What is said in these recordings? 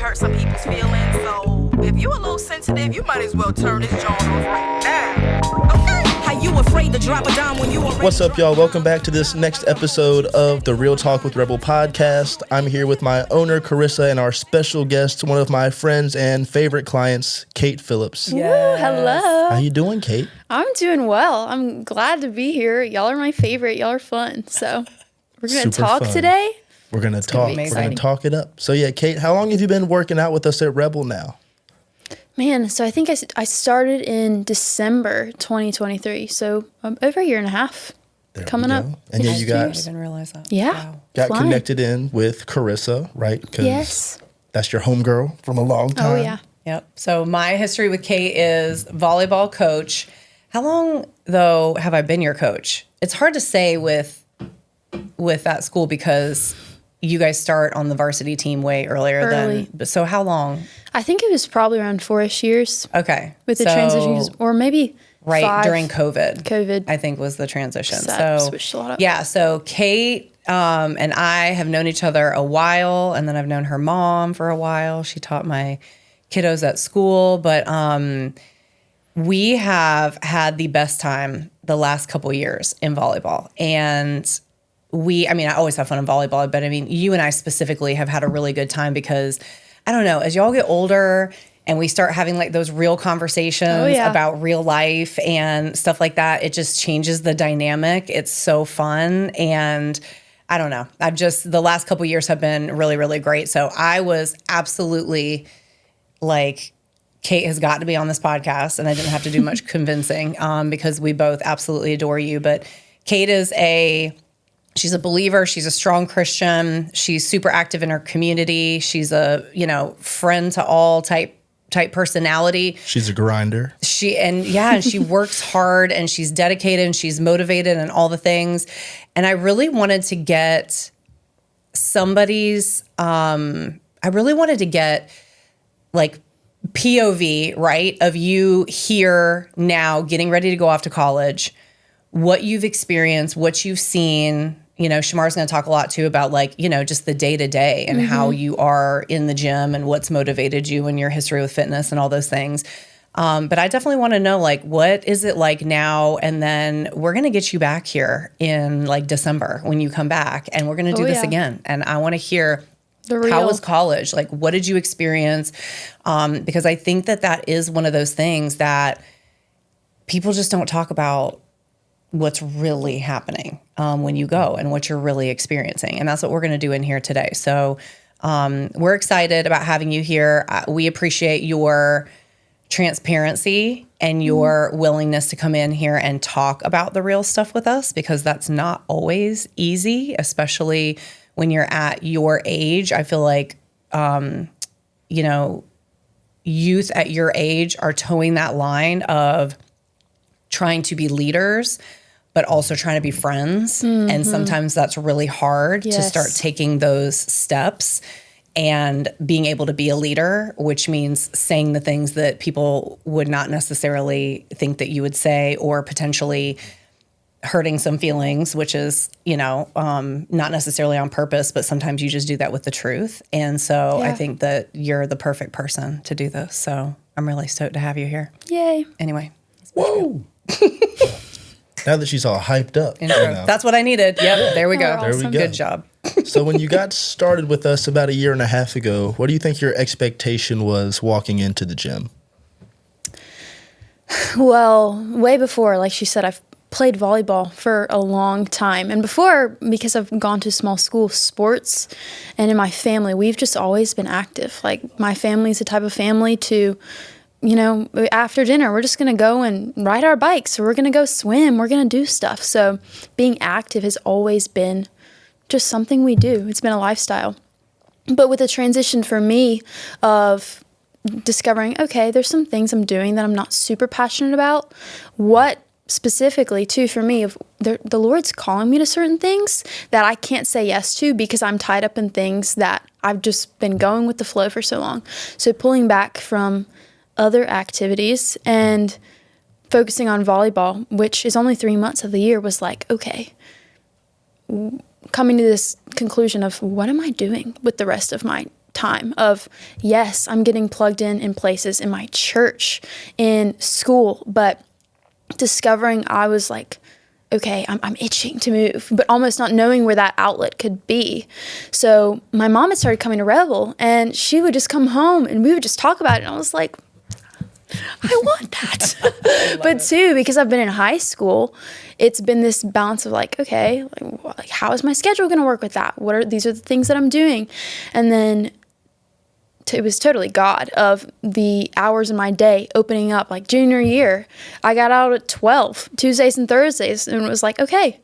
hurt some people's feelings. So if you a little sensitive, you might as well turn this joint off right now. Okay? How you afraid to drop a dime when you already... What's up, y'all? Welcome back to this next episode of the Real Talk with Rebel podcast. I'm here with my owner, Carissa, and our special guest, one of my friends and favorite clients, Kate Phillips. Yes. Hello. How you doing, Kate? I'm doing well. I'm glad to be here. Y'all are my favorite. Y'all are fun. So we're going to talk fun. today. We're going to talk. We're going to talk it up. So yeah, Kate, how long have you been working out with us at Rebel now? Man, so I think I started in December 2023. So over a year and a half coming up. And yeah, you got... I didn't realize that. Yeah. Wow. Got connected in with Carissa, right? Yes. That's your homegirl from a long time. Oh, yeah. Yep. So my history with Kate is volleyball coach. How long, though, have I been your coach? It's hard to say with that school because you guys start on the varsity team way earlier than... So how long? I think it was probably around 4-ish years. Okay. With the transition, or maybe right 5. During COVID, I think, was the transition. So switched a lot up. Yeah, so Kate and I have known each other a while, and then I've known her mom for a while. She taught my kiddos at school, but we have had the best time the last couple years in volleyball. And I always have fun in volleyball, but you and I specifically have had a really good time because, I don't know, as y'all get older and we start having like those real conversations about real life and stuff like that, it just changes the dynamic. It's so fun. And I don't know, the last couple years have been really, really great. So I was absolutely like, Kate has got to be on this podcast, and I didn't have to do much convincing because we both absolutely adore you. But Kate is she's a believer. She's a strong Christian. She's super active in her community. She's a, friend to all type personality. She's a grinder. And she works hard, and she's dedicated, and she's motivated, and all the things. And I really wanted to get like POV, right, of you here now getting ready to go off to college, what you've experienced, what you've seen. Shemar's going to talk a lot too about just the day to day and how you are in the gym and what's motivated you and your history with fitness and all those things. But I definitely want to know what is it like now? And then we're going to get you back here in December when you come back, and we're going to do this again. And I want to hear, how was college? What did you experience? Because I think that is one of those things that people just don't talk about, what's really happening when you go and what you're really experiencing. And that's what we're going to do in here today. So we're excited about having you here. We appreciate your transparency and your willingness to come in here and talk about the real stuff with us, because that's not always easy, especially when you're at your age. I feel like, youth at your age are towing that line of trying to be leaders, but also trying to be friends. Mm-hmm. And sometimes that's really hard to start taking those steps and being able to be a leader, which means saying the things that people would not necessarily think that you would say, or potentially hurting some feelings, which is, not necessarily on purpose, but sometimes you just do that with the truth. And so I think that you're the perfect person to do this. So I'm really stoked to have you here. Yay. Anyway. Whoa. Now that she's all hyped up. That's what I needed. Yep. There we go. Awesome. There we go. Good job. So when you got started with us about a year and a half ago, what do you think your expectation was walking into the gym? Well, way before, like she said, I've played volleyball for a long time. And before, because I've gone to small school sports, and in my family, we've just always been active. Like, my family's the type of family to, after dinner, we're just going to go and ride our bikes, or we're going to go swim, we're going to do stuff. So being active has always been just something we do. It's been a lifestyle. But with the transition for me of discovering, okay, there's some things I'm doing that I'm not super passionate about. What specifically, too, for me, if the Lord's calling me to certain things that I can't say yes to because I'm tied up in things that I've just been going with the flow for so long. So pulling back from other activities and focusing on volleyball, which is only 3 months of the year, was like, okay, coming to this conclusion of what am I doing with the rest of my time of, yes, I'm getting plugged in places in my church, in school, but discovering I was like, okay, I'm itching to move, but almost not knowing where that outlet could be. So my mom had started coming to Rebel, and she would just come home and we would just talk about it. And I was like, I want that. But too, because I've been in high school, it's been this balance of like, okay, like how is my schedule going to work with that? These are the things that I'm doing. And then it was totally God of the hours in my day opening up. Like junior year, I got out at 12, Tuesdays and Thursdays, and it was like, okay,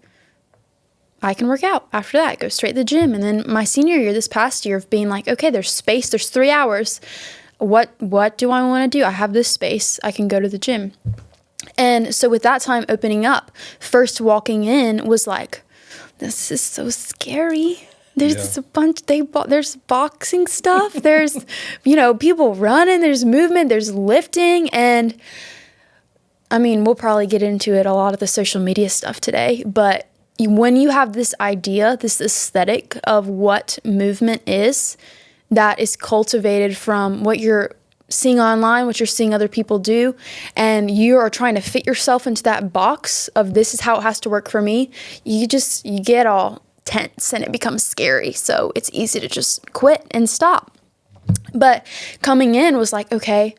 I can work out after that, go straight to the gym. And then my senior year, this past year, of being like, okay, there's space, there's 3 hours. What do I want to do? I have this space, I can go to the gym. And so with that time opening up, first walking in was like, this is so scary. There's a bunch, there's boxing stuff, there's, people running, there's movement, there's lifting. And I mean, we'll probably get into it, a lot of the social media stuff today, but when you have this idea, this aesthetic of what movement is, that is cultivated from what you're seeing online, what you're seeing other people do, and you are trying to fit yourself into that box of this is how it has to work for me, you get all tense and it becomes scary. So it's easy to just quit and stop. But coming in was like, okay,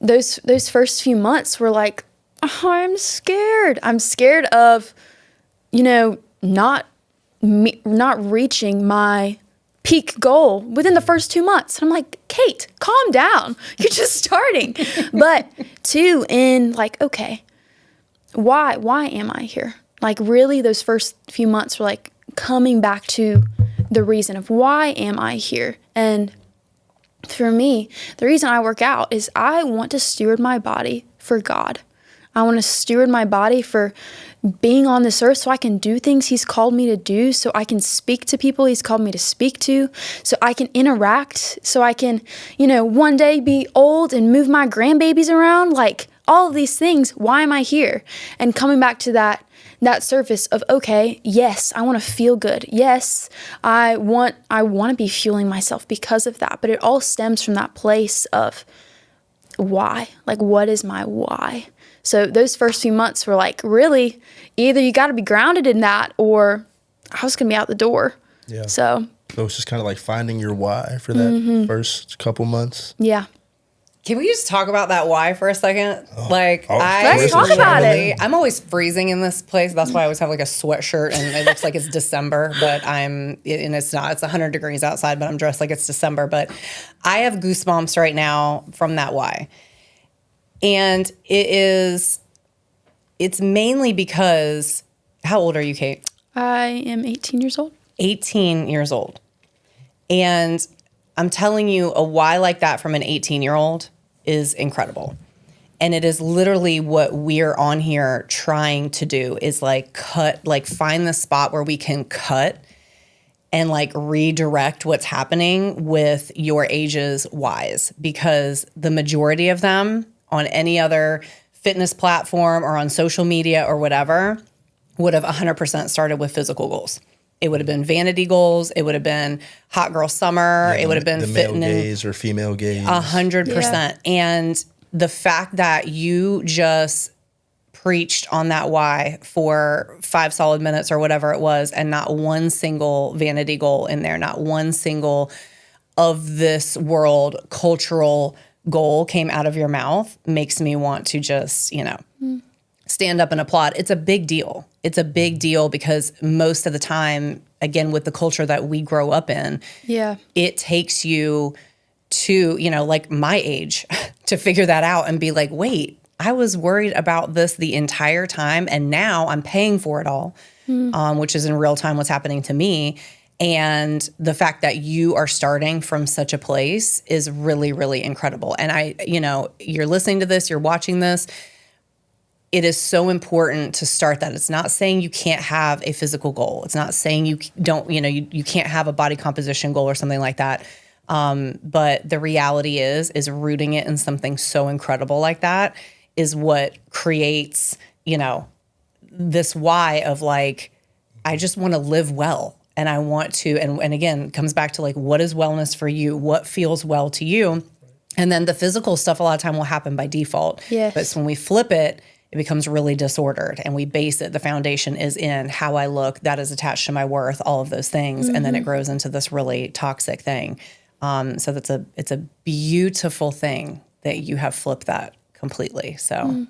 those first few months were like, oh, I'm scared. I'm scared of, not reaching my peak goal within the first 2 months. And I'm like, Kate, calm down. You're just starting. But two, in like, okay, why am I here? Like really those first few months were like coming back to the reason of why am I here? And for me, the reason I work out is I want to steward my body for God. I want to steward my body for being on this earth so I can do things He's called me to do, so I can speak to people He's called me to speak to, so I can interact, so I can, one day be old and move my grandbabies around, like all of these things. Why am I here? And coming back to that surface of, okay, yes, I want to feel good. Yes, I want to be fueling myself because of that. But it all stems from that place of why? Like, what is my why? So those first few months were like, really, either you got to be grounded in that or I was going to be out the door. Yeah. So it was just kind of like finding your why for that first couple months. Yeah. Can we just talk about that why for a second? Let's talk about it. I'm always freezing in this place. That's why I always have like a sweatshirt and it looks like it's December, but it's not. It's 100 degrees outside, but I'm dressed like it's December. But I have goosebumps right now from that why. And it's mainly because, how old are you, Kate? I am 18 years old. 18 years old. And I'm telling you, a why like that from an 18-year-old is incredible. And it is literally what we're on here trying to do is find the spot where we can cut and redirect what's happening with your age's whys. Because the majority of them on any other fitness platform or on social media or whatever would have 100% started with physical goals. It would have been vanity goals. It would have been hot girl summer. It would have been the male gaze or female gaze. 100%. Yeah. And the fact that you just preached on that why for 5 solid minutes or whatever it was, and not one single vanity goal in there, not one single of this world cultural goal came out of your mouth, makes me want to just, stand up and applaud. It's a big deal. It's a big deal because most of the time, again, with the culture that we grow up in, it takes you to, my age to figure that out and be like, wait, I was worried about this the entire time and now I'm paying for it all, which is in real time what's happening to me. And the fact that you are starting from such a place is really, really incredible. And you're listening to this, you're watching this. It is so important to start that. It's not saying you can't have a physical goal. It's not saying you don't, you can't have a body composition goal or something like that. But the reality is rooting it in something so incredible like that is what creates, this why of I just want to live well. and I want to, and again, it comes back to like, what is wellness for you? What feels well to you? And then the physical stuff a lot of time will happen by default. Yes. But when we flip it, it becomes really disordered, and we base it. The foundation is in how I look, that is attached to my worth, all of those things. And then it grows into this really toxic thing. So it's a beautiful thing that you have flipped that completely. So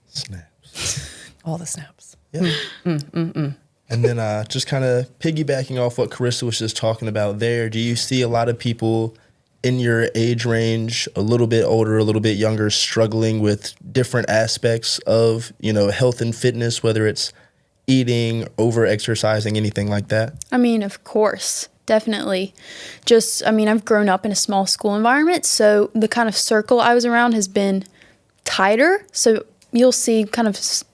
Snaps. all the snaps. Yeah. And then just kind of piggybacking off what Carissa was just talking about there, do you see a lot of people in your age range, a little bit older, a little bit younger, struggling with different aspects of, health and fitness, whether it's eating, over-exercising, anything like that? I mean, of course, definitely. I've grown up in a small school environment, so the kind of circle I was around has been tighter. So you'll see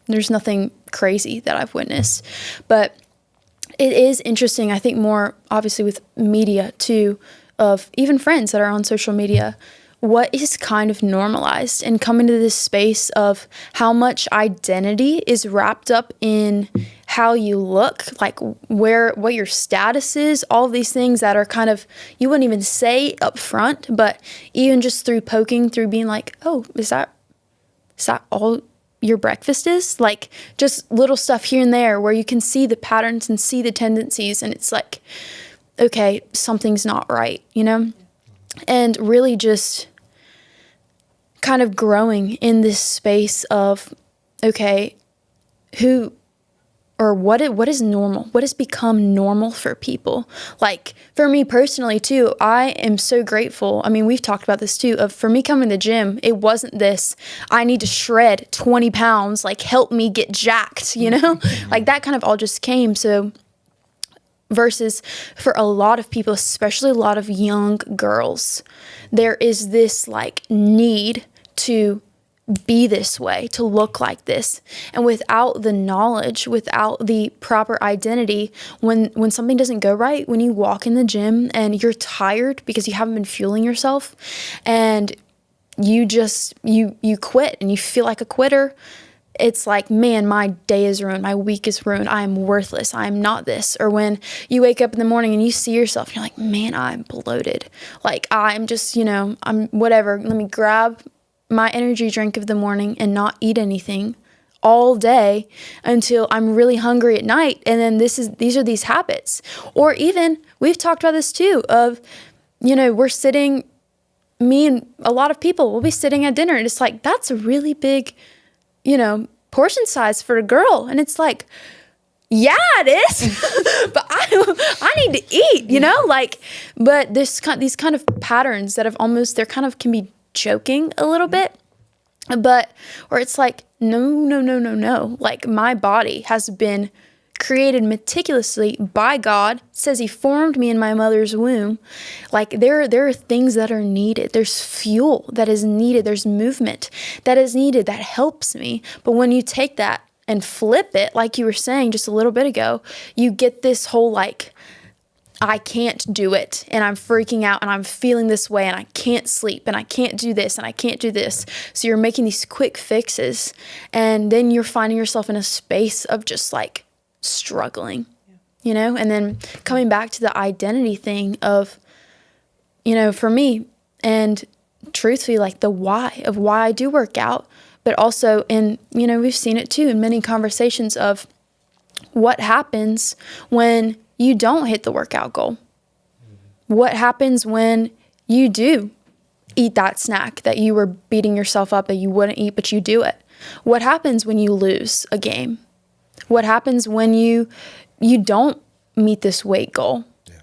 there's nothing crazy that I've witnessed. But it is interesting, I think more obviously with media too, of even friends that are on social media, what is kind of normalized, and coming to this space of how much identity is wrapped up in how you look, like what your status is, all of these things that are kind of, you wouldn't even say up front, but even just through poking through, being like, oh, is that all your breakfast is? Like just little stuff here and there where you can see the patterns and see the tendencies, and it's like, okay, something's not right, and really just kind of growing in this space of, okay, what is normal? What has become normal for people? Like for me personally too, I am so grateful. I mean, we've talked about this too, for me coming to the gym, it wasn't this, I need to shred 20 pounds, like help me get jacked, like that kind of all just came. So versus for a lot of people, especially a lot of young girls, there is this like need to be this way, to look like this. And without the knowledge, without the proper identity, when something doesn't go right, when you walk in the gym and you're tired because you haven't been fueling yourself, and you just, you quit and you feel like a quitter, it's like, man, my day is ruined. My week is ruined. I'm worthless. I'm not this. Or when you wake up in the morning and you see yourself, and you're like, man, I'm bloated. Like I'm just, I'm whatever. Let me grab my energy drink of the morning and not eat anything all day until I'm really hungry at night. And then these are these habits. Or even, we've talked about this too, of, we're sitting, me and a lot of people will be sitting at dinner, and it's like, that's a really big, portion size for a girl. And it's like, yeah, it is, but I need to eat, but these kind of patterns that have almost, can be joking a little bit, or it's like, no. Like my body has been created meticulously by God. It says he formed me in my mother's womb. Like there are things that are needed. There's fuel that is needed. There's movement that is needed that helps me. But when you take that and flip it, like you were saying just a little bit ago, you get this whole like, I can't do it, and I'm freaking out, and I'm feeling this way, and I can't sleep, and I can't do this, and I can't do this. So you're making these quick fixes, and then you're finding yourself in a space of just like struggling, and then coming back to the identity thing of, for me, and truthfully, like the why of why I do work out, but also in, we've seen it too in many conversations of what happens when you don't hit the workout goal. What happens when you do eat that snack that you were beating yourself up that you wouldn't eat, but you do it? What happens when you lose a game? What happens when you don't meet this weight goal? Yeah.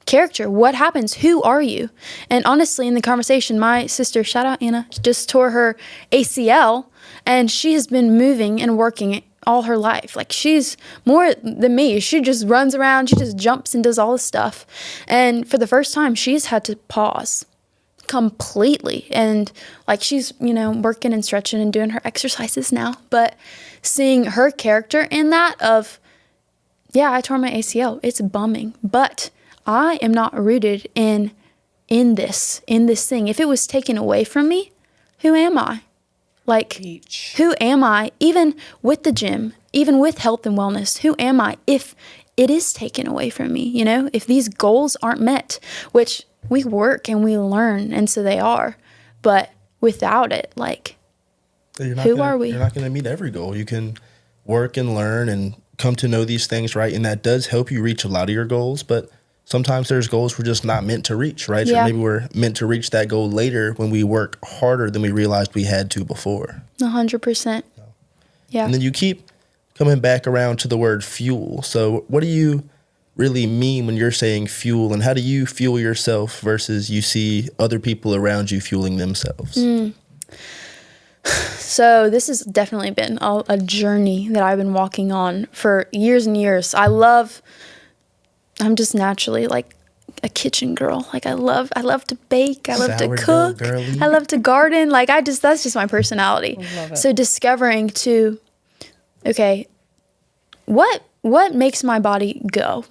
Character. What happens? Who are you? And honestly, in the conversation, my sister, shout out Anna, just tore her ACL, and she has been moving and working all her life. Like she's more than me. She just runs around, she just jumps and does all this stuff. And for the first time, she's had to pause completely. And like she's, working and stretching and doing her exercises now. But seeing her character in that of, yeah, I tore my ACL. It's bumming. But I am not rooted in this thing. If it was taken away from me, who am I? Like, who am I, even with the gym, even with health and wellness, who am I if it is taken away from me, you know, if these goals aren't met, which we work and we learn, and so they are, but without it, like, who are we? You're not going to meet every goal. You can work and learn and come to know these things, right? And that does help you reach a lot of your goals, but sometimes there's goals we're just not meant to reach, right? Yeah. So maybe we're meant to reach that goal later when we work harder than we realized we had to before. 100%. Yeah. And then you keep coming back around to the word fuel. So what do you really mean when you're saying fuel, and how do you fuel yourself versus you see other people around you fueling themselves? So this has definitely been a journey that I've been walking on for years and years. I'm just naturally like a kitchen girl. Like I love to bake. I love to cook. Girly. I love to garden. Like that's just my personality. I love it. So discovering okay, what makes my body go?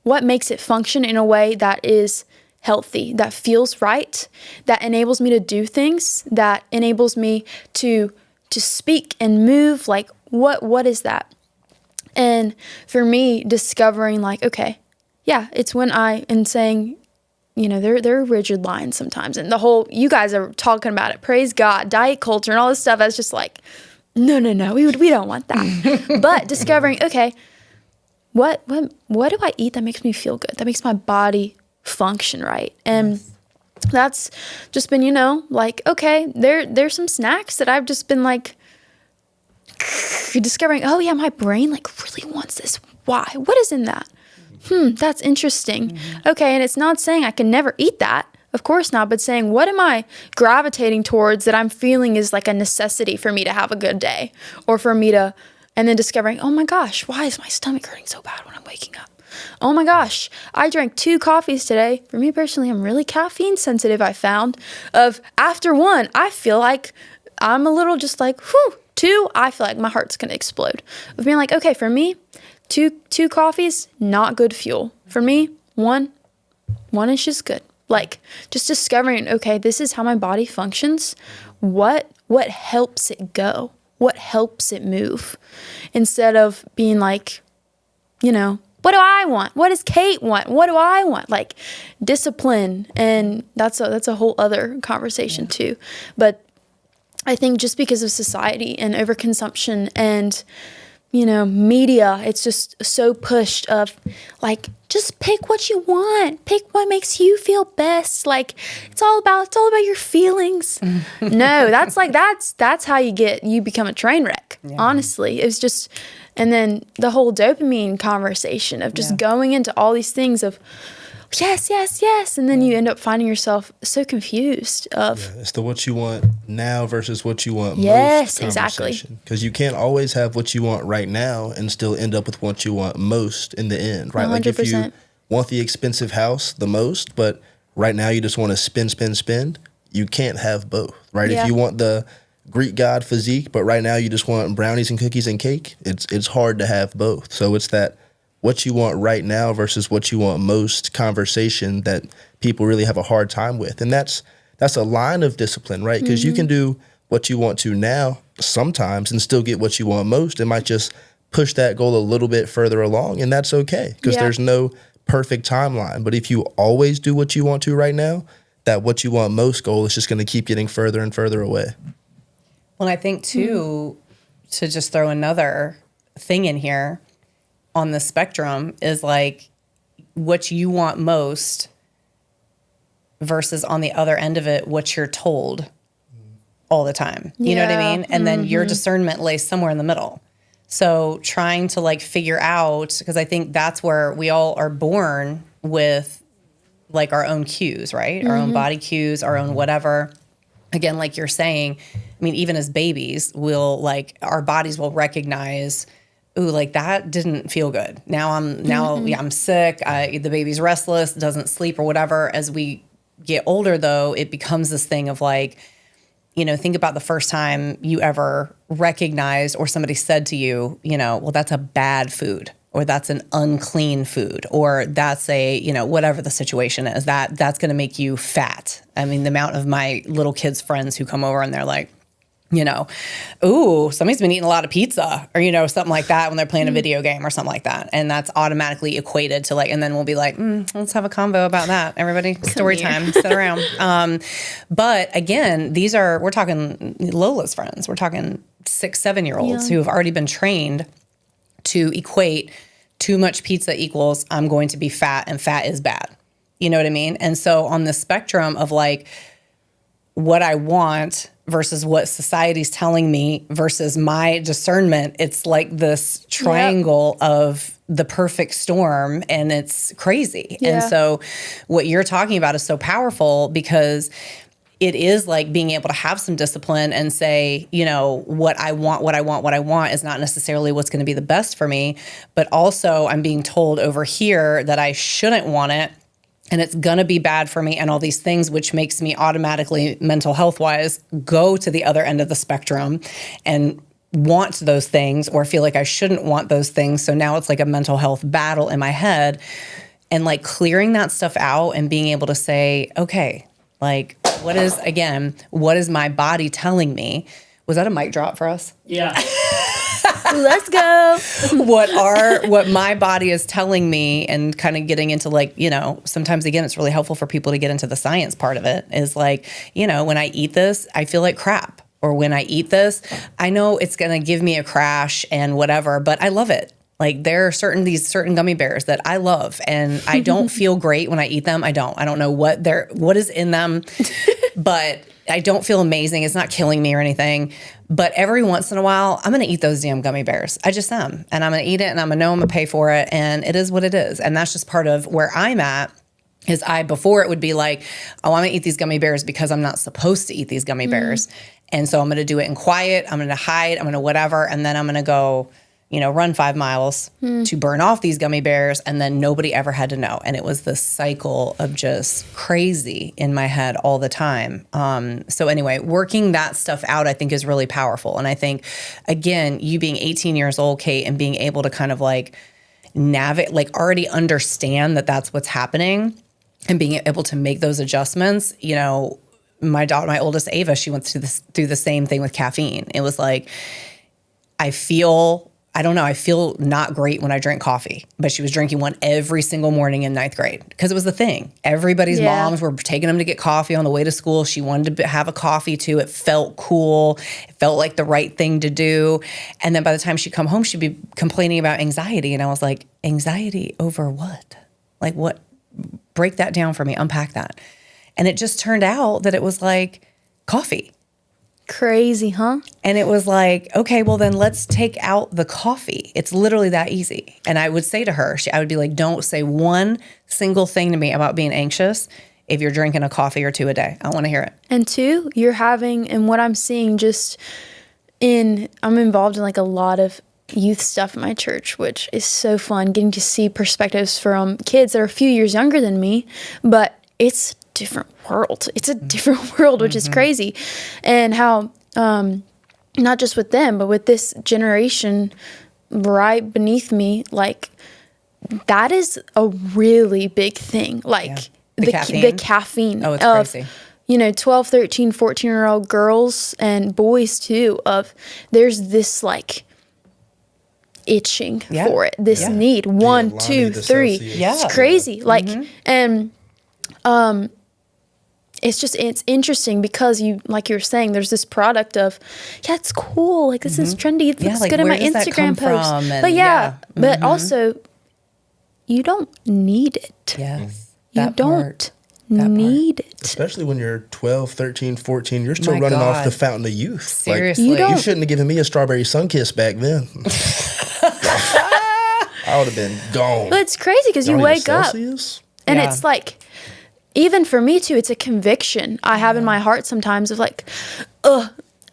What makes it function in a way that is healthy, that feels right, that enables me to do things, that enables me to speak and move? Like what is that? And for me, discovering like, okay, yeah, it's when and saying, you know, there are rigid lines sometimes, and the whole, you guys are talking about it, praise God, diet culture and all this stuff. I was just like, no, we don't want that. But discovering, okay, what do I eat that makes me feel good, that makes my body function right? And that's just been, you know, like, okay, there's some snacks that I've just been like discovering, oh yeah, my brain like really wants this. Why? What is in that? That's interesting. Okay, and it's not saying I can never eat that. Of course not, but saying, what am I gravitating towards that I'm feeling is like a necessity for me to have a good day, or for me to, and then discovering, oh my gosh, why is my stomach hurting so bad when I'm waking up? Oh my gosh, I drank 2 coffees today. For me personally, I'm really caffeine sensitive, I found. After one, I feel like I'm a little just like, whew. 2, I feel like my heart's going to explode. Of being like, okay, for me, two coffees, not good fuel. For me, one is just good. Like, just discovering, okay, this is how my body functions. What helps it go? What helps it move? Instead of being like, you know, what do I want? What does Kate want? What do I want? Like, discipline. And that's a whole other conversation too. But I think just because of society and overconsumption and, you know, media, it's just so pushed of like, just pick what you want, pick what makes you feel best. Like it's all about your feelings. No, that's how you become a train wreck. Yeah. Honestly, it's just, and then the whole dopamine conversation of just going into all these things of yes, and then you end up finding yourself so confused of it's the what you want now versus what you want yes, most exactly. Because you can't always have what you want right now and still end up with what you want most in the end, right? 100%. Like if you want the expensive house the most, but right now you just want to spend, you can't have both, right? Yeah. If you want the Greek god physique, but right now you just want brownies and cookies and cake, it's hard to have both. So it's that what you want right now versus what you want most conversation that people really have a hard time with. And that's a line of discipline, right? Because you can do what you want to now sometimes and still get what you want most. It might just push that goal a little bit further along, and that's okay because there's no perfect timeline. But if you always do what you want to right now, that what you want most goal is just going to keep getting further and further away. Well, I think too, to just throw another thing in here, on the spectrum is like what you want most versus on the other end of it, what you're told all the time. You know what I mean? And then your discernment lays somewhere in the middle. So trying to like figure out, because I think that's where we all are born with like our own cues, right? Our own body cues, our own whatever. Again, like you're saying, I mean, even as babies, our bodies will recognize, ooh, like that didn't feel good. Now I'm sick. The baby's restless, doesn't sleep or whatever. As we get older though, it becomes this thing of like, you know, think about the first time you ever recognized or somebody said to you, you know, well, that's a bad food, or that's an unclean food, or that's a, you know, whatever the situation is, that's going to make you fat. I mean, the amount of my little kids' friends who come over and they're like, ooh, somebody's been eating a lot of pizza or, something like that when they're playing a video game or something like that. And that's automatically equated to and then we'll be like, let's have a convo about that. Everybody, story time, sit around. But again, we're talking Lola's friends. We're talking 6-7-year-olds who have already been trained to equate too much pizza equals I'm going to be fat and fat is bad. You know what I mean? And so on the spectrum of what I want versus what society's telling me versus my discernment, it's like this triangle of the perfect storm, and it's crazy. Yeah. And so what you're talking about is so powerful because it is like being able to have some discipline and say, what I want is not necessarily what's going to be the best for me, but also I'm being told over here that I shouldn't want it. And it's going to be bad for me and all these things, which makes me automatically mental health wise go to the other end of the spectrum and want those things or feel like I shouldn't want those things. So now it's like a mental health battle in my head, and clearing that stuff out and being able to say, okay, what is my body telling me? Was that a mic drop for us? Yeah. Let's go. What my body is telling me, and kind of getting into sometimes again, it's really helpful for people to get into the science part of it is when I eat this, I feel like crap. Or when I eat this, I know it's going to give me a crash and whatever, but I love it. There are these certain gummy bears that I love, and I don't feel great when I eat them. I don't know what is in them, but I don't feel amazing. It's not killing me or anything. But every once in a while, I'm going to eat those damn gummy bears. I just am. And I'm going to eat it, and I'm going to know I'm going to pay for it. And it is what it is. And that's just part of where I'm at. Before it would be I'm going to eat these gummy bears because I'm not supposed to eat these gummy bears. And so I'm going to do it in quiet. I'm going to hide. I'm going to whatever. And then I'm going to go, run 5 miles to burn off these gummy bears. And then nobody ever had to know. And it was this cycle of just crazy in my head all the time. So anyway, working that stuff out, I think is really powerful. And I think, again, you being 18 years old, Kate, and being able to kind of navigate, already understand that that's what's happening and being able to make those adjustments, my daughter, my oldest Ava, she went through the same thing with caffeine. It was I feel not great when I drink coffee, but she was drinking one every single morning in 9th grade because it was the thing. Everybody's moms were taking them to get coffee on the way to school. She wanted to have a coffee too. It felt cool. It felt like the right thing to do. And then by the time she'd come home, she'd be complaining about anxiety. And I was like, anxiety over what? What? Break that down for me. Unpack that. And it just turned out that it was coffee. Crazy, huh? And it was okay, well then let's take out the coffee. It's literally that easy. And I would say to her, I would be don't say one single thing to me about being anxious if you're drinking a coffee or 2 a day. I want to hear it. And 2, you're having, and what I'm seeing I'm involved in a lot of youth stuff at my church, which is so fun, getting to see perspectives from kids that are a few years younger than me, but it's different world. It's a different world, which is crazy. And how, not just with them, but with this generation right beneath me, that is a really big thing. The caffeine. Oh, it's crazy. 12, 13, 14-year-old girls and boys too, there's this itching for it, this need. 1, 2, 3. Yeah. It's crazy. And it's interesting because you were saying, there's this product of, it's cool. This is trendy. It looks good in my Instagram post. But but also you don't need it. Yes. You don't need it. Especially when you're 12, 13, 14, you're still running off the fountain of youth. Seriously. You shouldn't have given me a strawberry sun-kiss back then. I would have been gone. But it's crazy because you wake up and it's even for me too, it's a conviction I have in my heart sometimes of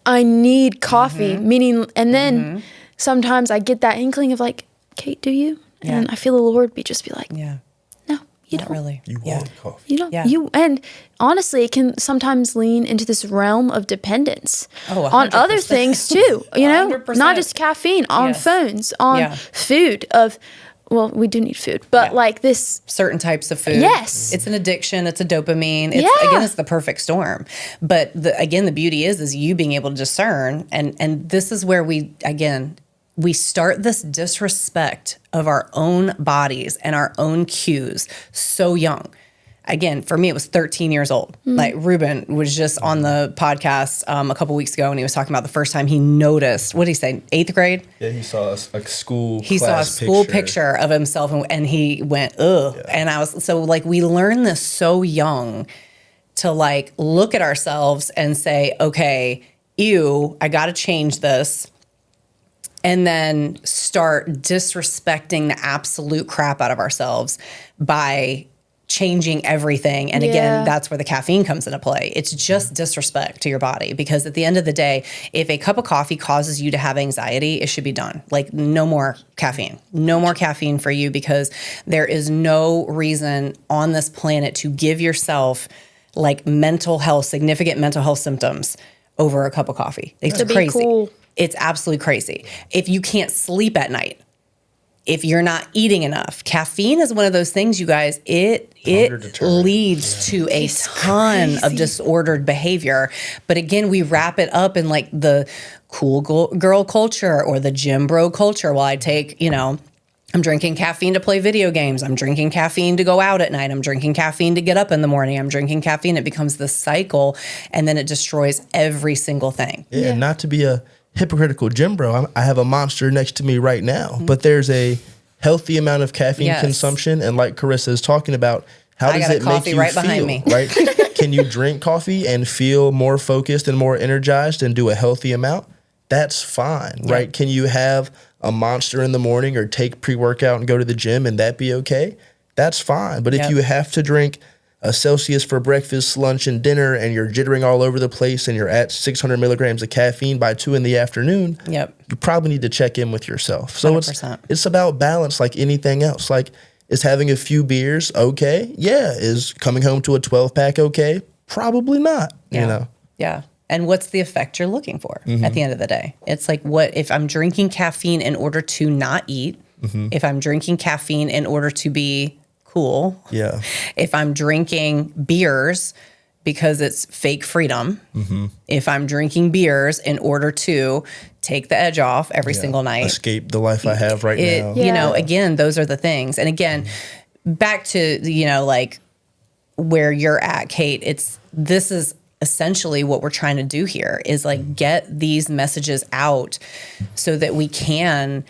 I need coffee, meaning, and then sometimes I get that inkling of Kate, do you? And I feel the Lord be like, no, you don't. Really. You want coffee. You don't. And honestly, it can sometimes lean into this realm of dependence on other things too, 100%. not just caffeine, on phones, on food of, well, we do need food, but like this. Certain types of food. Yes. It's an addiction. It's a dopamine. It's, again, it's the perfect storm. But the beauty is you being able to discern. And this is where we start this disrespect of our own bodies and our own cues so young. Again, for me, it was 13 years old. Like Ruben was just on the podcast a couple weeks ago, and he was talking about the first time he noticed, what did he say, 8th grade? Yeah, he saw a school He saw a school picture of himself, and he went, ugh. Yeah. And I was, so like, we learn this so young to like look at ourselves and say, okay, ew, I got to change this. And then start disrespecting the absolute crap out of ourselves by changing everything. And again, that's where the caffeine comes into play. It's just disrespect to your body, because at the end of the day, if a cup of coffee causes you to have anxiety, it should be done. Like, no more caffeine. No more caffeine for you, because there is no reason on this planet to give yourself like significant mental health symptoms over a cup of coffee. It's crazy. Cool. It's absolutely crazy. If you can't sleep at night, if you're not eating enough, caffeine is one of those things, you guys, it leads to a ton of disordered behavior. But again, we wrap it up in like the cool girl culture or the gym bro culture. Well, I take, I'm drinking caffeine to play video games. I'm drinking caffeine to go out at night. I'm drinking caffeine to get up in the morning. I'm drinking caffeine. It becomes this cycle, and then it destroys every single thing. Yeah, and not to be a hypocritical gym bro, I have a Monster next to me right now, but there's a healthy amount of caffeine consumption, and like Carissa is talking about, how does it make you feel? Behind me. Right? Can you drink coffee and feel more focused and more energized and do a healthy amount? That's fine, right? Can you have a Monster in the morning or take pre-workout and go to the gym and that be okay? That's fine. But if you have to drink a Celsius for breakfast, lunch, and dinner, and you're jittering all over the place, and you're at 600 milligrams of caffeine by 2 p.m, you probably need to check in with yourself. So 100%. It's about balance, like anything else. Like, is having a few beers okay? Yeah. Is coming home to a 12-pack okay? Probably not, Yeah. And what's the effect you're looking for at the end of the day? It's like, what if I'm drinking caffeine in order to not eat, if I'm drinking caffeine in order to be cool. Yeah. If I'm drinking beers because it's fake freedom. If I'm drinking beers in order to take the edge off every single night. Escape the life I have right now. Again, those are the things. And again, back to, like where you're at, Kate, this is essentially what we're trying to do here is like get these messages out so that we can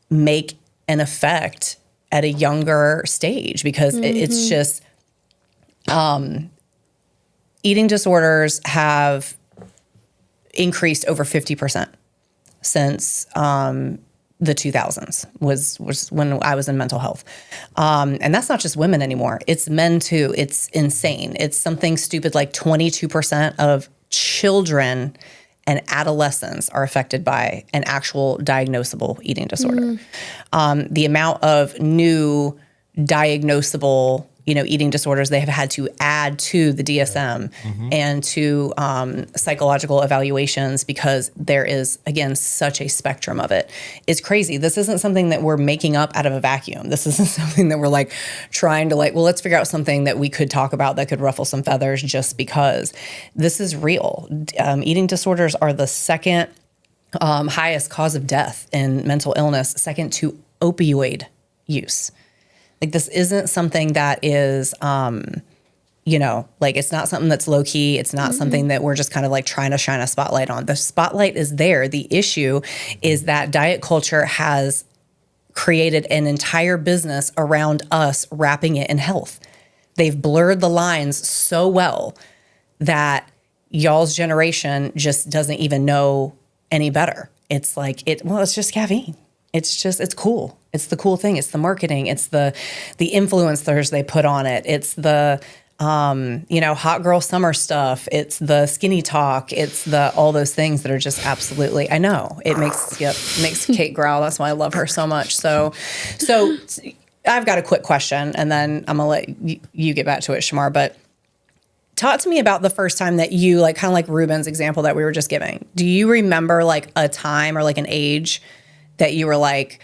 make an effect at a younger stage, because it's just eating disorders have increased over 50% since the 2000s was when I was in mental health. And that's not just women anymore. It's men too. It's insane. It's something stupid like 22% of children and adolescents are affected by an actual diagnosable eating disorder. The amount of new diagnosable, eating disorders they have had to add to the DSM and to psychological evaluations, because there is, again, such a spectrum of it. It's crazy. This isn't something that we're making up out of a vacuum. This isn't something that we're like trying to let's figure out something that we could talk about that could ruffle some feathers just because. This is real. Eating disorders are the second highest cause of death in mental illness, second to opioid use. Like, this isn't something that is, it's not something that's low key. It's not something that we're just kind of like trying to shine a spotlight on. The spotlight is there. The issue is that diet culture has created an entire business around us wrapping it in health. They've blurred the lines so well that y'all's generation just doesn't even know any better. It's like, it's just caffeine. It's cool. It's the cool thing. It's the marketing. It's the influencers they put on it. It's the, hot girl summer stuff. It's the skinny talk. It's all those things that are just absolutely, I know it makes Kate growl. That's why I love her so much. So I've got a quick question, and then I'm going to let you get back to it, Shemar, but talk to me about the first time that you, like, kind of like Ruben's example that we were just giving. Do you remember like a time or like an age that you were like,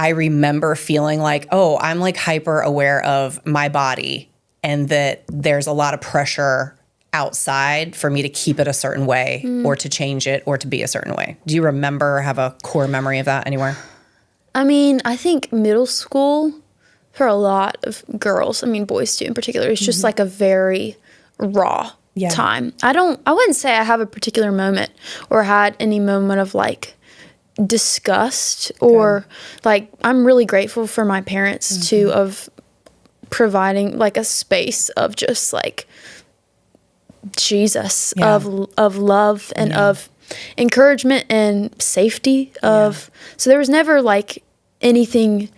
I remember feeling like, oh, I'm like hyper aware of my body and that there's a lot of pressure outside for me to keep it a certain way or to change it or to be a certain way. Do you remember or have a core memory of that anywhere? I mean, I think middle school for a lot of girls, I mean, boys too in particular, is just like a very raw time. I wouldn't say I have a particular moment or had any moment of like disgust or like, I'm really grateful for my parents too, of providing like a space of just like Jesus, of love and of encouragement and safety of, so there was never like anything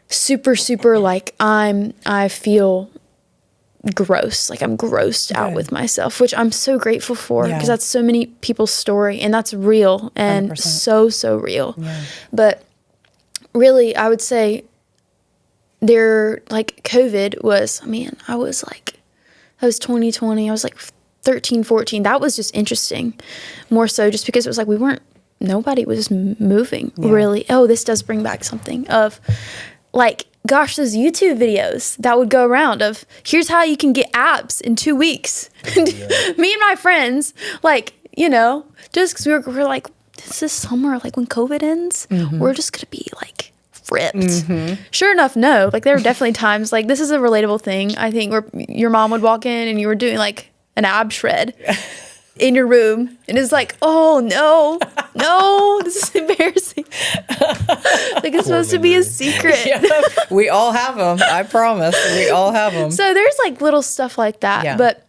super like I feel gross, like I'm grossed out with myself, which I'm so grateful for because that's so many people's story and that's real and 100%. so real. But really, I would say like COVID was, I was 2020, I was like 13, 14. That was just interesting, more so just because it was like nobody was moving really. Oh, this does bring back something of like, gosh, those YouTube videos that would go around of here's how you can get abs in 2 weeks. Me and my friends, like, just because we were like, this summer, like when COVID ends, we're just going to be like ripped. Sure enough, no. Like there were definitely times, like this is a relatable thing, I think, where your mom would walk in and you were doing like an ab shred in your room and it's like, oh no, this is embarrassing. Like it's supposed to be a secret. We all have them. I promise. We all have them. So there's like little stuff like that. But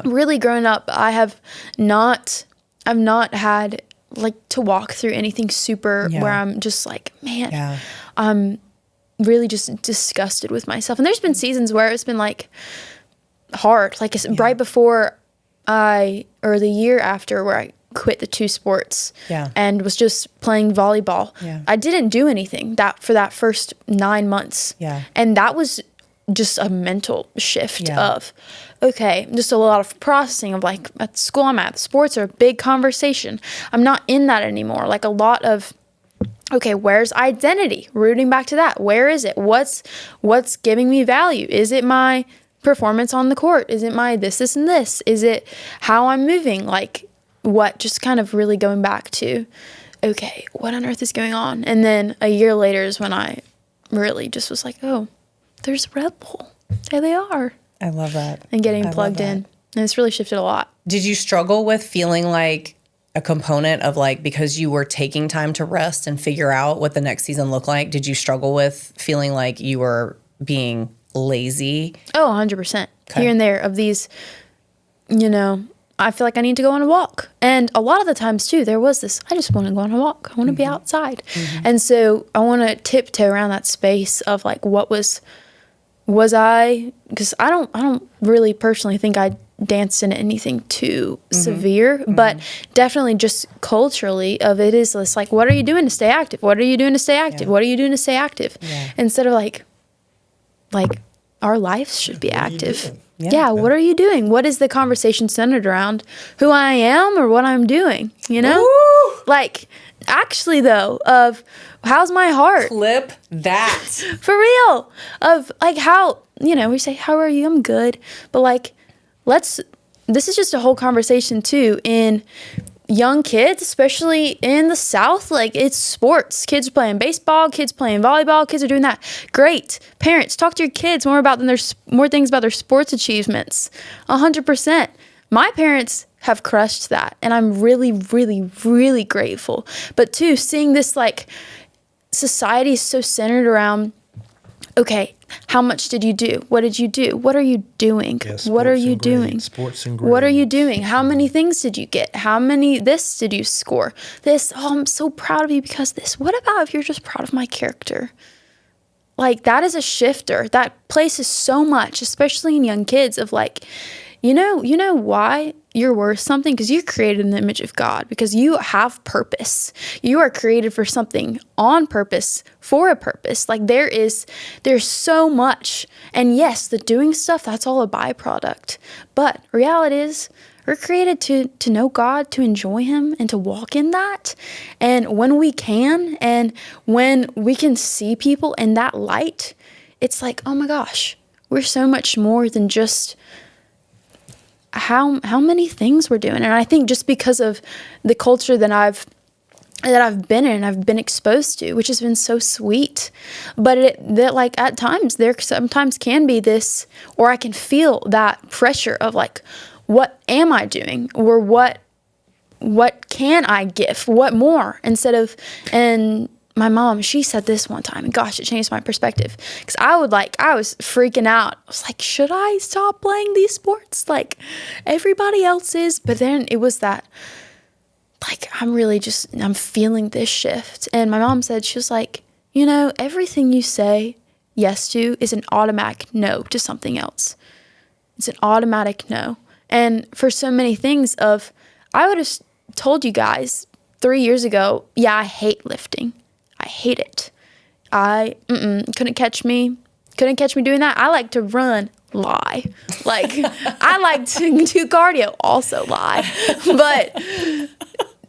really growing up, I've not had like to walk through anything super where I'm just like, man, I'm really just disgusted with myself. And there's been seasons where it's been like hard, like right before or the year after where I quit the 2 sports and was just playing volleyball. I didn't do anything for that first 9 months. And that was just a mental shift of, okay, just a lot of processing of like at school I'm at, sports are a big conversation. I'm not in that anymore. Like a lot of, okay, where's identity? Rooting back to that. Where is it? What's giving me value? Is it my performance on the court? Is it my this, and this? Is it how I'm moving? Like what, just kind of really going back to, okay, what on earth is going on? And then a year later is when I really just was like, oh, there's Red Bull. There they are. I love that. And getting plugged in. And it's really shifted a lot. Did you struggle with feeling like a component of like, because you were taking time to rest and figure out what the next season looked like, did you struggle with feeling like you were being lazy? Oh, 100%. Here and there of these, I feel like I need to go on a walk. And a lot of the times too, there was this, I just want to go on a walk. I want to be outside. And so I want to tiptoe around that space of like, what was I, because I don't really personally think I danced into anything too severe, but definitely just culturally of it is this like, what are you doing to stay active? What are you doing to stay active? What are you doing to stay active? Instead of like our lives should be active. What are you doing? What is the conversation centered around? Who I am or what I'm doing, Woo! Like, actually though, of how's my heart? Clip that. For real. Of like how, we say, how are you? I'm good. But like, this is just a whole conversation too in young kids, especially in the South. Like it's sports. Kids are playing baseball, kids playing volleyball, kids are doing that. Great. Parents, talk to your kids more things about their sports achievements. 100%. My parents have crushed that. And I'm really, really, really grateful. But too, seeing this like society is so centered around, okay, how much did you do? What did you do? What are you doing? What are you doing? Sports and grades. What are you doing? How many things did you get? How many this did you score? This, oh, I'm so proud of you because this. What about if you're just proud of my character? Like that is a shifter. That places so much, especially in young kids of like, you know why you're worth something? Because you're created in the image of God, because you have purpose. You are created for something on purpose, for a purpose. Like there's so much. And yes, the doing stuff, that's all a byproduct. But reality is, we're created to know God, to enjoy him, and to walk in that. And when we can, and when we can see people in that light, it's like, oh my gosh, we're so much more than just how many things we're doing. And I think just because of the culture that I've been in, I've been exposed to, which has been so sweet. But that like at times there sometimes can be this, or I can feel that pressure of like, what am I doing? Or what can I give? What more? And my mom, she said this one time, and gosh, it changed my perspective. Because I was freaking out. I was like, should I stop playing these sports like everybody else is? But then it was that, like, I'm feeling this shift. And my mom said, she was like, everything you say yes to is an automatic no to something else. It's an automatic no. And for so many things I would have told you guys 3 years ago, yeah, I hate lifting. I hate it. I couldn't catch me doing that. I like to run, lie. Like, I like to do cardio, also lie. But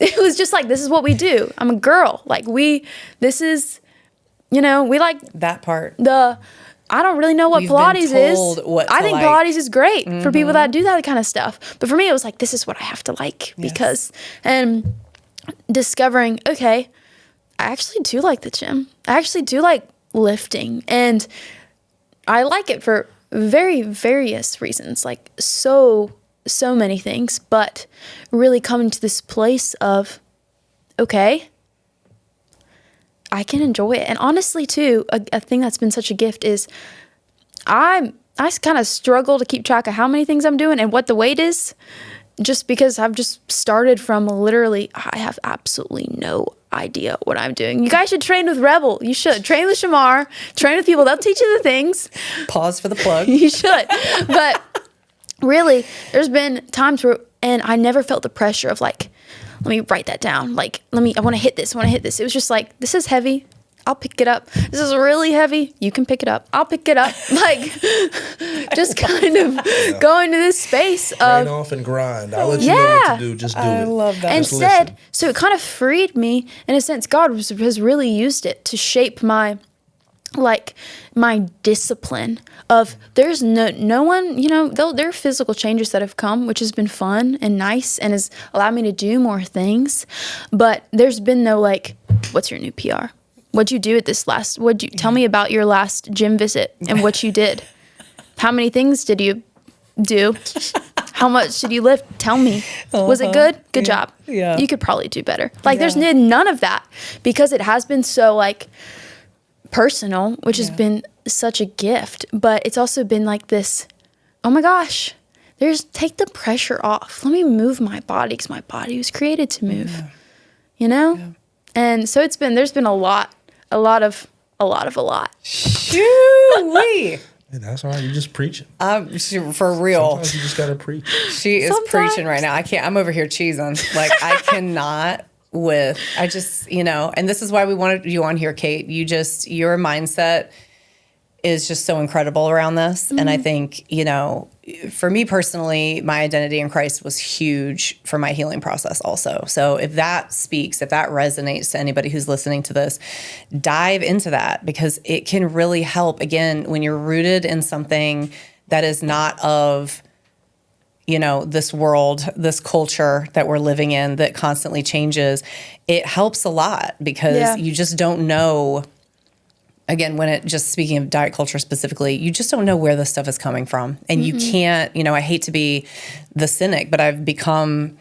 it was just like, this is what we do. I'm a girl. Like, we like that part. I don't really know what We've Pilates been told is. what to I think like. Pilates is great for people that do that kind of stuff. But for me, it was like, this is what I have to like because, and discovering, okay, I actually do like the gym. I actually do like lifting, and I like it for very various reasons, like so many things, but really coming to this place of, okay, I can enjoy it. And honestly, too, a thing that's been such a gift is I kind of struggle to keep track of how many things I'm doing and what the weight is, just because I've just started from literally, I have absolutely no idea what I'm doing. You guys should train with Rebel. You should. Train with Shemar. Train with people. They'll teach you the things. Pause for the plug. You should. But really, there's been times where, and I never felt the pressure of like, let me write that down. Like, I want to hit this. It was just like, this is heavy. I'll pick it up. This is really heavy. You can pick it up. I'll pick it up. Like, just kind of going to this space of. Train off and grind. I'll let you know what to do. Just do it. I love that. And said, so it kind of freed me. In a sense, God has really used it to shape my discipline of there's no one, there are physical changes that have come, which has been fun and nice and has allowed me to do more things. But there's been no like, what's your new PR? What'd you do at this tell me about your last gym visit and what you did? How many things did you do? How much did you lift? Tell me. Was it good? Good job. Yeah. You could probably do better. Like there's none of that because it has been so like personal, which has been such a gift, but it's also been like this, oh my gosh, take the pressure off. Let me move my body because my body was created to move, Yeah. And so there's been a lot. Shoo-wee. Hey, that's all right. You're just preaching. For real. Sometimes you just got to preach. She is preaching right now. I'm over here cheesing. Like, I cannot I just, and this is why we wanted you on here, Kate. Your mindset is just so incredible around this. Mm-hmm. And I think, for me personally, my identity in Christ was huge for my healing process also. So if that resonates to anybody who's listening to this, dive into that because it can really help, again, when you're rooted in something that is not of, this world, this culture that we're living in that constantly changes. It helps a lot because you just don't know. Again, speaking of diet culture specifically, you just don't know where this stuff is coming from. And you can't, I hate to be the cynic, but I've become,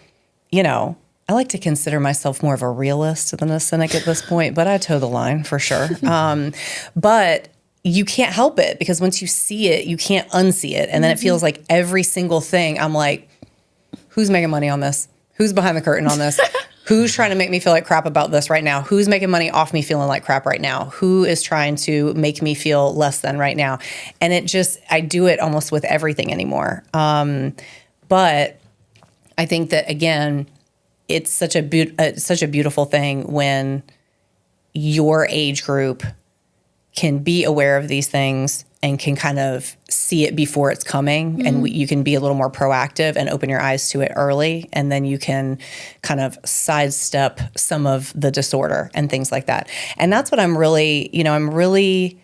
I like to consider myself more of a realist than a cynic at this point, but I toe the line for sure. But you can't help it because once you see it, you can't unsee it. And then it feels like every single thing, I'm like, who's making money on this? Who's behind the curtain on this? Who's trying to make me feel like crap about this right now? Who's making money off me feeling like crap right now? Who is trying to make me feel less than right now? And I do it almost with everything anymore. But I think that, again, it's such a beautiful thing when your age group can be aware of these things and can kind of see it before it's coming, and you can be a little more proactive and open your eyes to it early, and then you can kind of sidestep some of the disorder and things like that. And that's what I'm really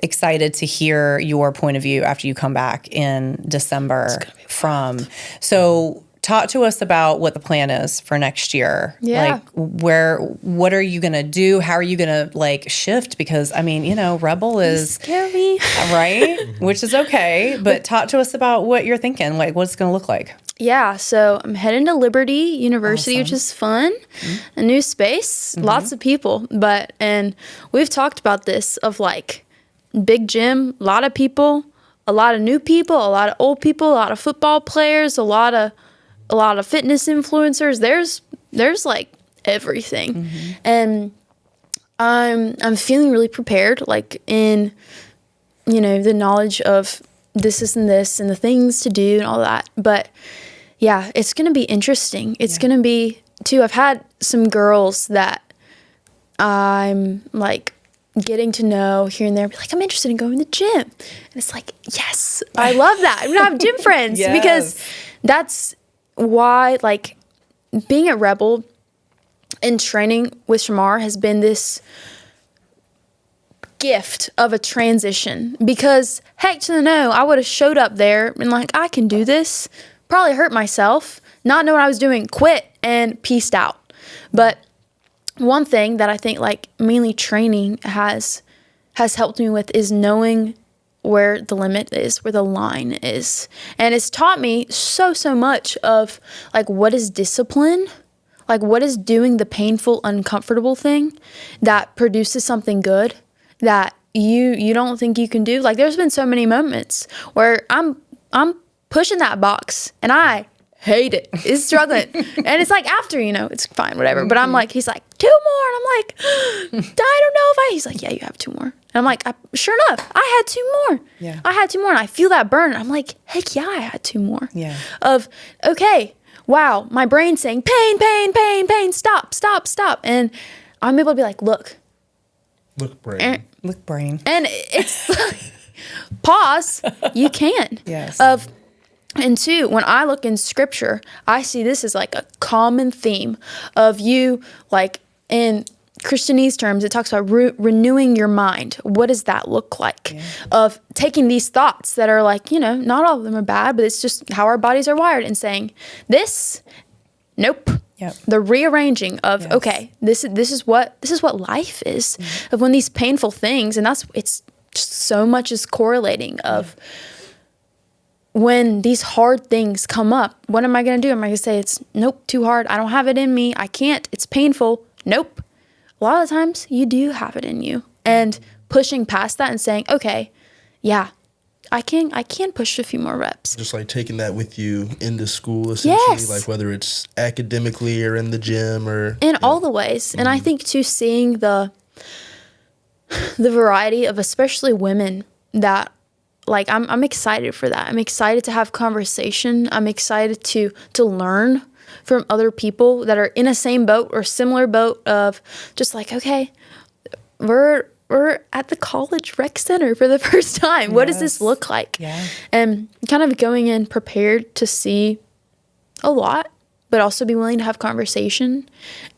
excited to hear your point of view after you come back in December from. So talk to us about what the plan is for next year. Yeah. Like what are you going to do? How are you going to like shift? Because I mean, Rebel is scary, right? Which is okay. But talk to us about what you're thinking, like what it's going to look like. Yeah, so I'm heading to Liberty University, Awesome. which is fun, a new space, lots of people. And we've talked about this of like big gym, a lot of people, a lot of new people, a lot of old people, a lot of football players, a lot of fitness influencers. There's like everything. And I'm feeling really prepared, like in, the knowledge of this and this and the things to do and all that. But yeah, it's going to be interesting. It's going to be too. I've had some girls that I'm like getting to know here and there, be like, I'm interested in going to the gym. And it's like, yes, I love that. I'm going to have gym friends because that's why, like, being at Rebel and training with Shemar has been this gift of a transition, because heck to the no, I would have showed up there and like, I can do this, probably hurt myself, not know what I was doing, quit and peaced out. But one thing that I think like mainly training has helped me with is knowing where the limit is, where the line is. And it's taught me so much of like what is discipline, like what is doing the painful, uncomfortable thing that produces something good that you don't think you can do. Like there's been so many moments where I'm pushing that box and I hate it. It's struggling. And it's like after, it's fine, whatever. But I'm like, he's like, 2 more. And I'm like, I don't know if he's like, yeah, you have 2 more. And I'm like, sure enough, I had 2 more. Yeah. I had 2 more. And I feel that burn. And I'm like, heck yeah, I had 2 more. Yeah. Of, okay, wow, my brain's saying pain, pain, pain, pain, stop. And I'm able to be like, look, brain. Look, brain. And it's like, pause, you can. Yes. And 2, when I look in scripture, I see this as like a common theme of you, like in Christianese terms, it talks about renewing your mind. What does that look like? Yeah. Of taking these thoughts that are like, not all of them are bad, but it's just how our bodies are wired, and saying, this, nope. Yep. The rearranging of, okay, this is what life is, of when these painful things, and it's just so much is correlating of when these hard things come up, what am I going to do? Am I going to say it's, nope, too hard. I don't have it in me. I can't. It's painful. Nope. A lot of times you do have it in you. And pushing past that and saying, okay, yeah, I can push a few more reps. Just like taking that with you into school, essentially, like whether it's academically or in the gym or in all the ways. And I think too, seeing the variety of especially women that, like, I'm excited for that. I'm excited to have conversation. I'm excited to learn from other people that are in a same boat or similar boat of just like, okay, we're at the college rec center for the first time. What does this look like? Yeah. And kind of going in prepared to see a lot, but also be willing to have conversation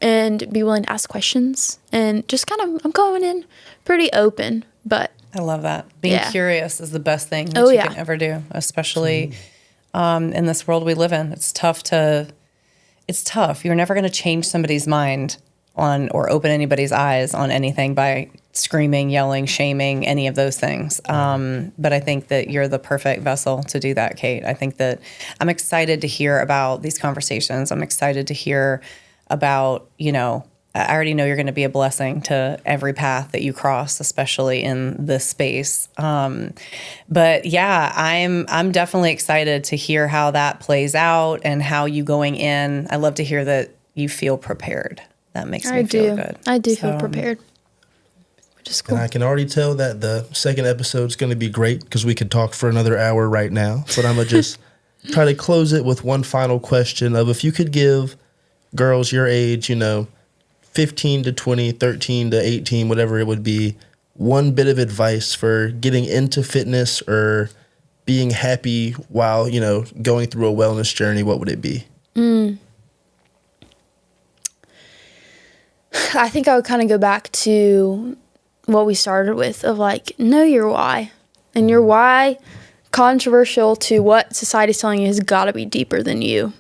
and be willing to ask questions, and just kind of, I'm going in pretty open, but I love that. Being curious is the best thing that you can ever do, especially in this world we live in. It's tough. You're never going to change somebody's mind on or open anybody's eyes on anything by screaming, yelling, shaming, any of those things. But I think that you're the perfect vessel to do that, Kate. I think that I'm excited to hear about these conversations. I'm excited to hear about, I already know you're going to be a blessing to every path that you cross, especially in this space. But yeah, I'm definitely excited to hear how that plays out and how you going in. I love to hear that you feel prepared. That makes me feel good. I do feel prepared, which is cool. And I can already tell that the second episode is going to be great because we could talk for another hour right now. But I'm going to just try to close it with one final question of, if you could give girls your age, 15 to 20, 13 to 18, whatever it would be, one bit of advice for getting into fitness or being happy while, going through a wellness journey, what would it be? I think I would kind of go back to what we started with of like, know your why. And your why, controversial to what society's telling you, has got to be deeper than you.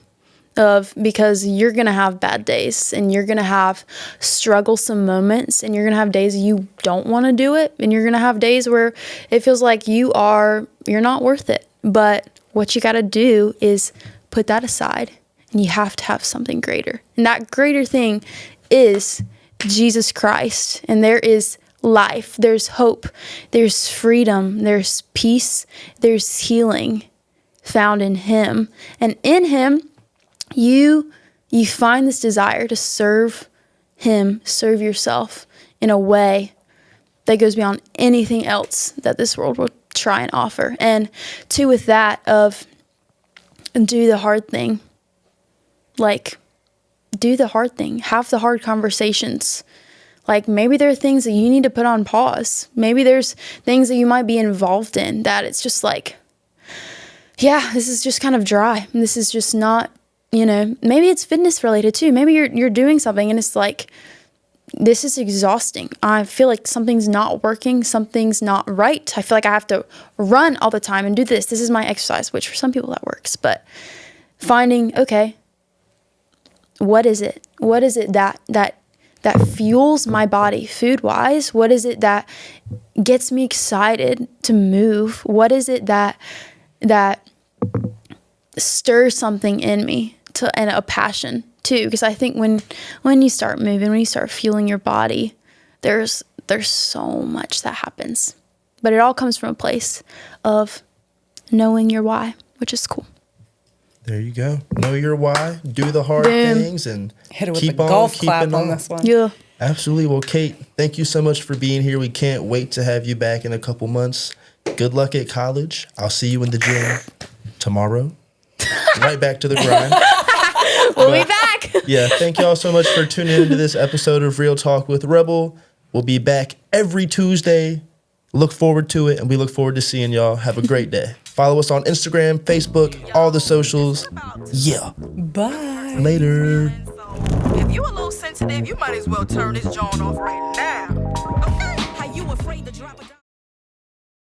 Because you're going to have bad days and you're going to have strugglesome moments and you're going to have days you don't want to do it. And you're going to have days where it feels like you're not worth it. But what you got to do is put that aside and you have to have something greater. And that greater thing is Jesus Christ. And there is life, there's hope, there's freedom, there's peace, there's healing found in him. And in him, you find this desire to serve him, serve yourself in a way that goes beyond anything else that this world will try and offer. And two, with that of do the hard thing. Like, do the hard thing. Have the hard conversations. Like, maybe there are things that you need to put on pause. Maybe there's things that you might be involved in that it's just like, yeah, this is just kind of dry. This is just not, maybe it's fitness related too. Maybe you're doing something and it's like, this is exhausting. I feel like something's not working. Something's not right. I feel like I have to run all the time and do this. This is my exercise, which for some people that works. But finding, okay, what is it? What is it that fuels my body food-wise? What is it that gets me excited to move? What is it that stirs something in me and a passion too? Because I think when you start moving, when you start fueling your body, there's so much that happens. But it all comes from a place of knowing your why, which is cool. There you go. Know your why, do the hard things, and hit it with keep a on golf keeping clap on on this one. Yeah. Absolutely. Well, Kate, thank you so much for being here. We can't wait to have you back in a couple months. Good luck at college. I'll see you in the gym tomorrow. Right back to the grind. We'll be back. Yeah, thank y'all so much for tuning into this episode of Real Talk with Rebel. We'll be back every Tuesday. Look forward to it, and we look forward to seeing y'all. Have a great day. Follow us on Instagram, Facebook, all the socials. Yeah. Bye. Later. If you a little sensitive, you might as well turn this joint off right now.